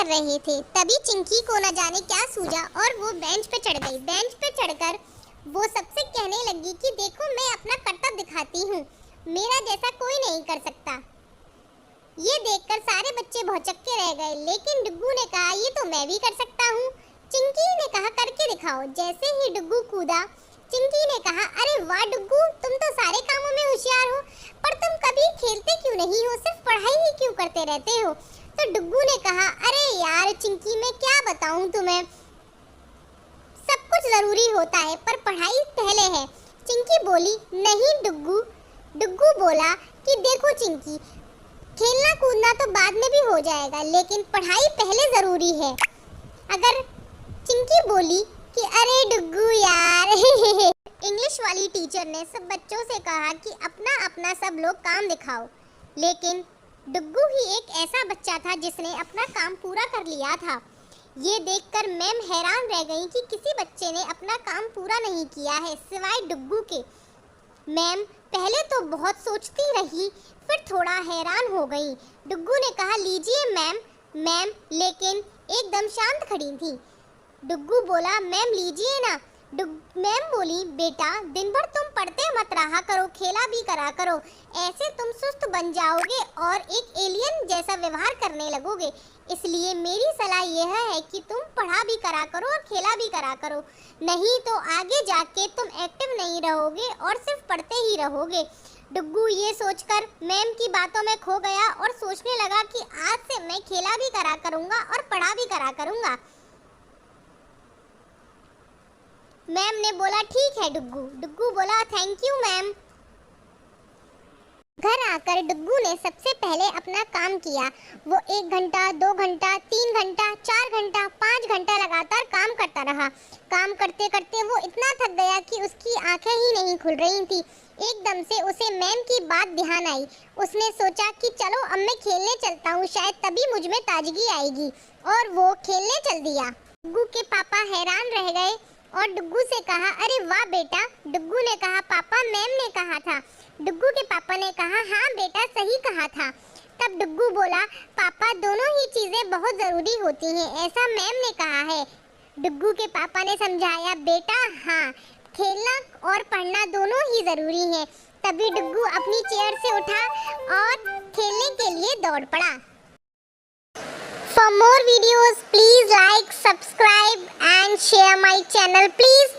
कर रहे थे, तभी चिंकी को न जाने क्या सूझा और वो बेंच पे चढ़ गई। बेंच पे चढ़कर वो सबसे कहने लगी कि देखो, मैं अपना करतब दिखाती हूँ, मेरा जैसा कोई नहीं कर सकता। ये देखकर सारे बच्चे भौचक्के रह गए, लेकिन डुग्गू ने कहा ये तो मैं भी कर सकता हूँ। चिंकी ने कहा करके दिखाओ। जैसे ही डुग्गू कूदा, चिंकी ने कहा अरे वाह डुग्गू, तुम तो सारे कामों में होशियार हो, पर तुम कभी खेलते क्यों नहीं हो, सिर्फ पढ़ाई ही क्यों करते रहते हो। तो डुग्गू ने कहा अरे यार चिंकी, मैं क्या बताऊं तुम्हें, सब कुछ जरूरी होता है पर पढ़ाई पहले है। चिंकी बोली नहीं डुग्गू। डुग्गू बोला कि देखो चिंकी, खेलना कूदना तो बाद में भी हो जाएगा, लेकिन पढ़ाई पहले जरूरी है। अगर चिंकी बोली कि अरे डुग्गू यार इंग्लिश वाली टीचर ने सब बच्चों से कहा कि अपना अपना सब लोग काम दिखाओ, लेकिन डुग्गू ही एक ऐसा बच्चा था जिसने अपना काम पूरा कर लिया था। ये देखकर मैम हैरान रह गई कि किसी बच्चे ने अपना काम पूरा नहीं किया है सिवाय डुग्गू के। मैम पहले तो बहुत सोचती रही, फिर थोड़ा हैरान हो गई। डुग्गू ने कहा लीजिए मैम। मैम लेकिन एकदम शांत खड़ी थी। डुग्गू बोला मैम लीजिए ना। मैम बोली बेटा, दिन भर तुम पढ़ते मत रहा करो, खेला भी करा करो, ऐसे तुम सुस्त बन जाओगे और एक एलियन जैसा व्यवहार करने लगोगे। इसलिए मेरी सलाह यह है कि तुम पढ़ा भी करा करो और खेला भी करा करो, नहीं तो आगे जाके तुम एक्टिव नहीं रहोगे और सिर्फ पढ़ते ही रहोगे। डुग्गू ये सोचकर मैम की बातों में खो गया और सोचने लगा कि आज से मैं खेला भी करा करूँगा और पढ़ा भी करा करूँगा। मैम ने बोला ठीक है डुग्गू। डुग्गू बोला थैंक यू मैम। घर आकर डुग्गू ने सबसे पहले अपना काम किया। वो 1 घंटा, 2 घंटा, 3 घंटा, 4 घंटा, 5 घंटा लगातार काम करता रहा। काम करते करते वो इतना थक गया कि उसकी आंखें ही नहीं खुल रही थी। एकदम से उसे मैम की बात ध्यान आई। उसने सोचा कि चलो अब मैं खेलने चलता हूँ, शायद तभी मुझ में ताजगी आएगी, और वो खेलने चल दिया। डुग्गू के पापा हैरान रह गए और डुग्गू से कहा अरे वाह बेटा। डुग्गू ने कहा पापा मैम ने कहा था। डुग्गू के पापा ने कहा हाँ बेटा सही कहा था। तब डुग्गू बोला पापा दोनों ही चीज़ें बहुत ज़रूरी होती हैं, ऐसा मैम ने कहा है। डुग्गू के पापा ने समझाया बेटा हाँ, खेलना और पढ़ना दोनों ही ज़रूरी है। तभी डुग्गू अपनी चेयर से उठा और खेलने के लिए दौड़ पड़ा। For more videos, please like, subscribe and share my channel. Please.